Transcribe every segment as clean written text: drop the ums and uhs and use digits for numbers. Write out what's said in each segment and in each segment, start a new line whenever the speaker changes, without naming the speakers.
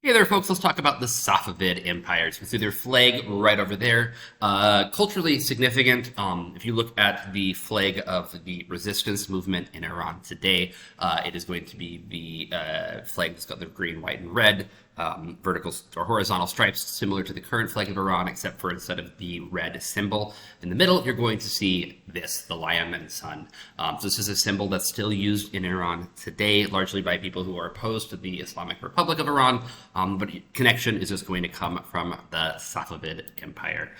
Hey there, folks. Let's talk about the Safavid Empire. You can see their flag right over there. Culturally significant. If you look at the flag of the resistance movement in Iran today, it is going to be the flag that's got the green, white, and red vertical or horizontal stripes, similar to the current flag of Iran, except for instead of the red symbol in the middle, you're going to see this, the lion and sun. So this is a symbol that's still used in Iran today, largely by people who are opposed to the Islamic Republic of Iran, but connection is just going to come from the Safavid Empire.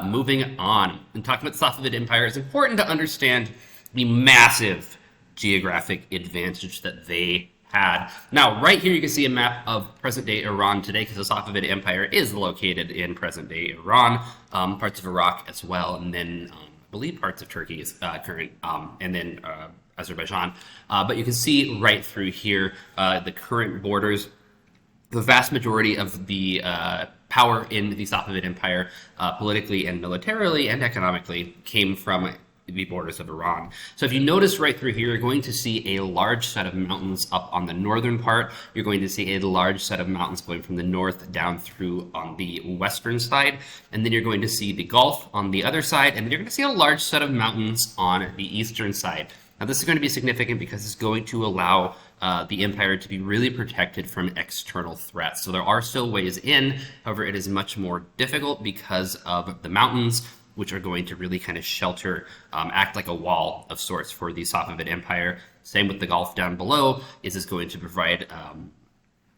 Moving on, and talking about the Safavid Empire, it's important to understand the massive geographic advantage that they had. Now, right here, you can see a map of present-day Iran today, because the Safavid Empire is located in present-day Iran, parts of Iraq as well, and then I believe parts of Turkey is current, and then Azerbaijan. But you can see right through here the current borders. The vast majority of the power in the Safavid Empire, politically and militarily and economically, came from the borders of Iran. So if you notice right through here, you're going to see a large set of mountains up on the northern part. You're going to see a large set of mountains going from the north down through on the western side. And then you're going to see the Gulf on the other side. And then you're going to see a large set of mountains on the eastern side. Now, this is going to be significant because it's going to allow the empire to be really protected from external threats. So there are still ways in, however, it is much more difficult because of the mountains, which are going to really kind of shelter, act like a wall of sorts for the Safavid Empire. Same with the Gulf down below, is going to provide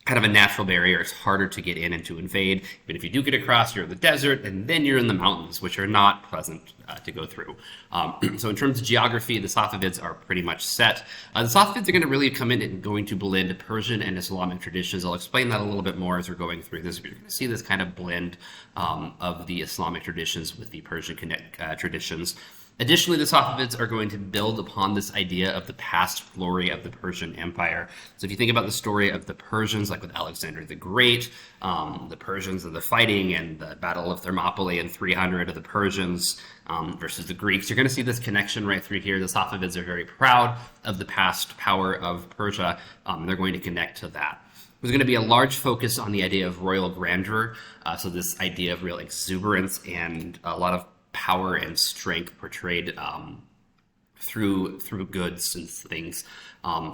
kind of a natural barrier. It's harder to get in and to invade. But if you do get across, you're in the desert, and then you're in the mountains, which are not pleasant to go through. So in terms of geography, the Safavids are pretty much set. The Safavids are going to really come in and going to blend Persian and Islamic traditions. I'll explain that a little bit more as we're going through this. But you're going to see this kind of blend of the Islamic traditions with the Persian traditions. Additionally, the Safavids are going to build upon this idea of the past glory of the Persian Empire. So if you think about the story of the Persians, like with Alexander the Great, the Persians and the fighting and the Battle of Thermopylae in 300 of the Persians versus the Greeks, you're going to see this connection right through here. The Safavids are very proud of the past power of Persia. They're going to connect to that. There's going to be a large focus on the idea of royal grandeur. So this idea of real exuberance and a lot of power and strength portrayed through goods and things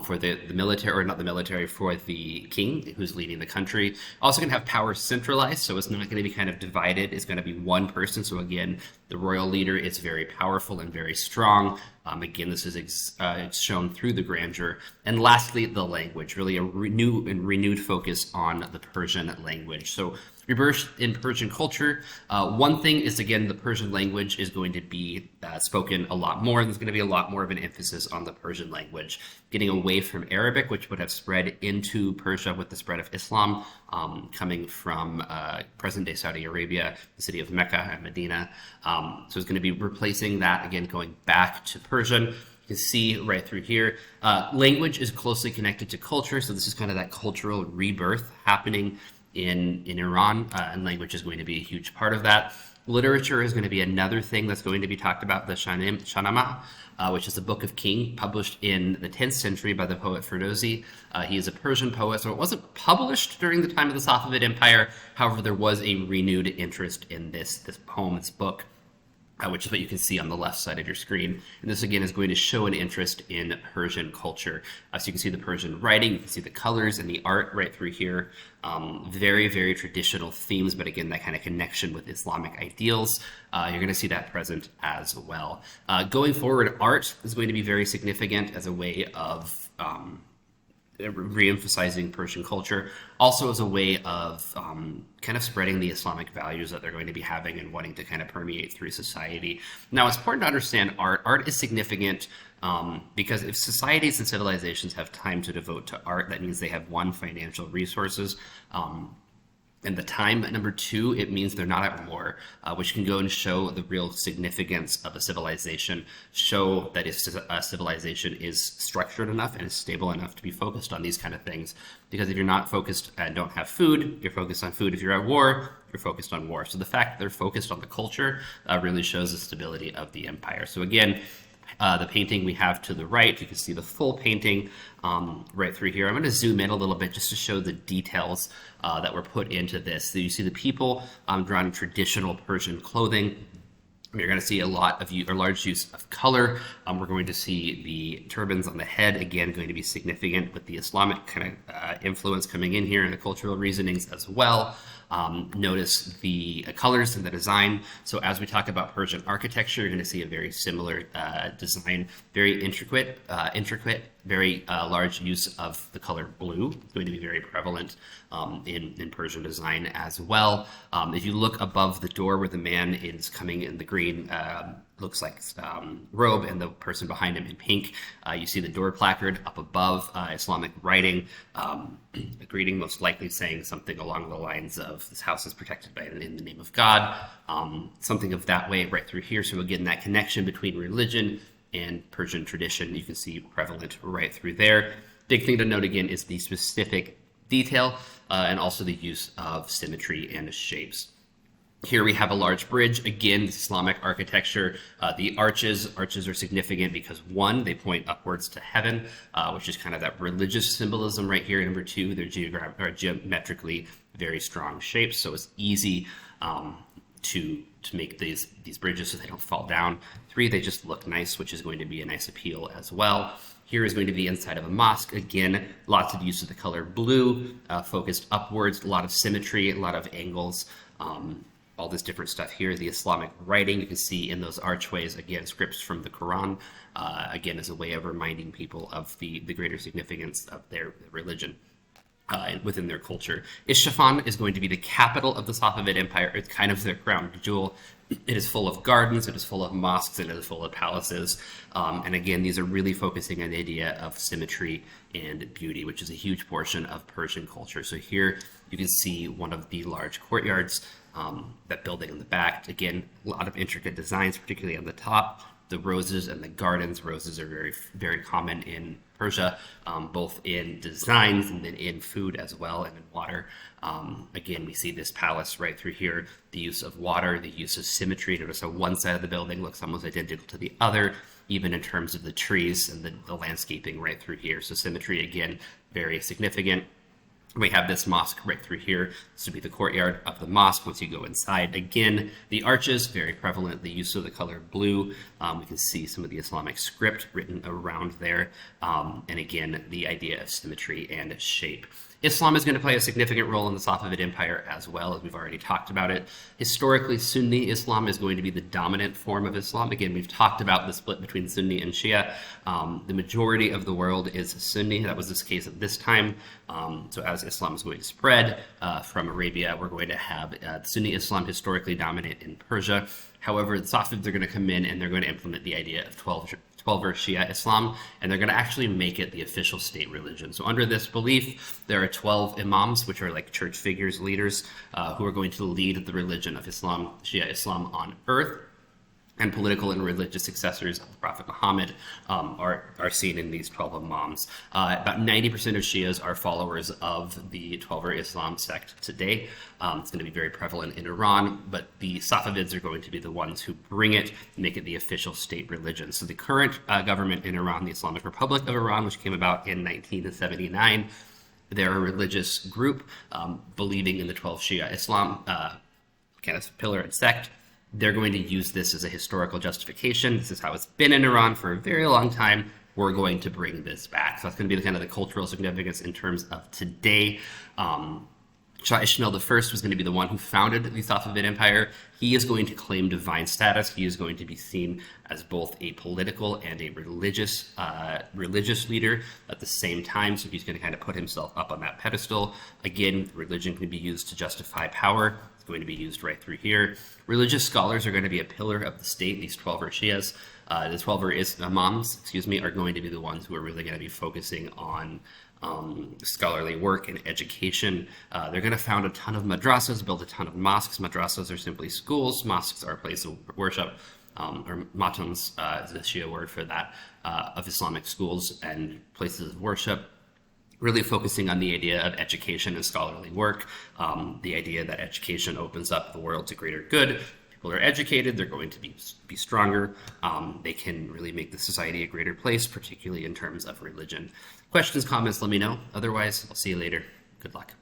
for the military, or not the military, for the king who's leading the country. Also going to have power centralized, so it's not going to be kind of divided. It's going to be one person. So again, the royal leader is very powerful and very strong. Again, this is shown through the grandeur. And lastly, the language, really a renewed focus on the Persian language. So rebirth in Persian culture. One thing is, again, the Persian language is going to be spoken a lot more. There's going to be a lot more of an emphasis on the Persian language, getting away from Arabic, which would have spread into Persia with the spread of Islam, coming from present-day Saudi Arabia, the city of Mecca and Medina. So it's going to be replacing that, again, going back to Persian. You can see right through here, language is closely connected to culture. So this is kind of that cultural rebirth happening in Iran, and language is going to be a huge part of that. Literature is going to be another thing that's going to be talked about, the Shahnameh, which is a book of King published in the 10th century by the poet Ferdowsi. He is a Persian poet, so it wasn't published during the time of the Safavid Empire. However, there was a renewed interest in this poem, this book, which is what you can see on the left side of your screen. And this, again, is going to show an interest in Persian culture. So you can see the Persian writing, you can see the colors and the art right through here. Very, very traditional themes, but again, that kind of connection with Islamic ideals. You're going to see that present as well. Going forward, art is going to be very significant as a way of re-emphasizing Persian culture, also as a way of kind of spreading the Islamic values that they're going to be having and wanting to kind of permeate through society. Now, it's important to understand art. Art is significant because if societies and civilizations have time to devote to art, that means they have, one, financial resources, and the time. Number two, it means they're not at war, which can go and show the real significance of a civilization, show that if a civilization is structured enough and is stable enough to be focused on these kind of things. Because if you're not focused and don't have food, you're focused on food. If you're at war, you're focused on war. So the fact that they're focused on the culture really shows the stability of the empire. So again, the painting we have to the right. You can see the full painting right through here. I'm going to zoom in a little bit just to show the details that were put into this. So you see the people drawn in traditional Persian clothing. You're going to see a large use of color. We're going to see the turbans on the head, again, going to be significant with the Islamic kind of influence coming in here and the cultural reasonings as well. Notice the colors and the design. So as we talk about Persian architecture, you're going to see a very similar design, very intricate, very large use of the color blue. It's going to be very prevalent in Persian design as well. If you look above the door where the man is coming in the green, looks like robe, and the person behind him in pink, you see the door placard up above, Islamic writing, a greeting most likely saying something along the lines of, this house is protected by in the name of God, something of that way right through here. So again, that connection between religion and Persian tradition, you can see prevalent right through there. Big thing to note again is the specific detail and also the use of symmetry and shapes. Here we have a large bridge. Again, Islamic architecture. The arches are significant because, one, they point upwards to heaven, which is kind of that religious symbolism right here. Number two, they're geometrically very strong shapes, so it's easy to make these bridges so they don't fall down. Three, they just look nice, which is going to be a nice appeal as well. Here is going to be inside of a mosque. Again, lots of use of the color blue, focused upwards, a lot of symmetry, a lot of angles. All this different stuff here. The Islamic writing you can see in those archways, again, scripts from the Quran, again, as a way of reminding people of the greater significance of their religion within their culture. Isfahan is going to be the capital of the Safavid Empire. It's kind of their crown jewel. It is full of gardens, it is full of mosques, and it is full of palaces. And again, these are really focusing on the idea of symmetry and beauty, which is a huge portion of Persian culture. So here you can see one of the large courtyards, that building in the back. Again, a lot of intricate designs, particularly on the top. The roses and the gardens. Roses are very, very common in Persia, both in designs and then in food as well, and in water. Again, we see this palace right through here. The use of water, the use of symmetry. Notice how one side of the building looks almost identical to the other, even in terms of the trees and the landscaping right through here. So symmetry, again, very significant. We have this mosque right through here. This would be the courtyard of the mosque once you go inside. Again, the arches, very prevalent, the use of the color blue. We can see some of the Islamic script written around there. And again, the idea of symmetry and shape. Islam is going to play a significant role in the Safavid Empire as well, as we've already talked about it. Historically, Sunni Islam is going to be the dominant form of Islam. Again, we've talked about the split between Sunni and Shia. The majority of the world is Sunni. That was this case at this time. So as Islam is going to spread from Arabia, we're going to have Sunni Islam historically dominant in Persia. However, the Safavids are going to come in and they're going to implement the idea of 12-verse Shia Islam, and they're going to actually make it the official state religion. So under this belief, there are 12 imams, which are like church figures, leaders, who are going to lead the religion of Islam, Shia Islam on earth. And political and religious successors of the Prophet Muhammad are seen in these 12 imams. About 90% of Shias are followers of the 12er Islam sect today. It's going to be very prevalent in Iran, but the Safavids are going to be the ones who bring it, make it the official state religion. So the current government in Iran, the Islamic Republic of Iran, which came about in 1979, they're a religious group believing in the 12 Shia Islam, kind of pillar and sect. They're going to use this as a historical justification. This is how it's been in Iran for a very long time. We're going to bring this back. So that's going to be the kind of the cultural significance in terms of today. Shah Ismail I was going to be the one who founded the Safavid Empire. He is going to claim divine status. He is going to be seen as both a political and a religious leader at the same time. So he's going to kind of put himself up on that pedestal. Again, religion can be used to justify power. It's going to be used right through here. Religious scholars are going to be a pillar of the state. These 12er Shias, the 12er imams, are going to be the ones who are really going to be focusing on scholarly work and education. They're going to found a ton of madrasas, build a ton of mosques. Madrasas are simply schools. Mosques are a place of worship, or matums is the Shia word for that, of Islamic schools and places of worship. Really focusing on the idea of education and scholarly work, the idea that education opens up the world to greater good. people are educated, they're going to be stronger. They can really make the society a greater place, particularly in terms of religion. Questions, comments, let me know. Otherwise, I'll see you later. Good luck.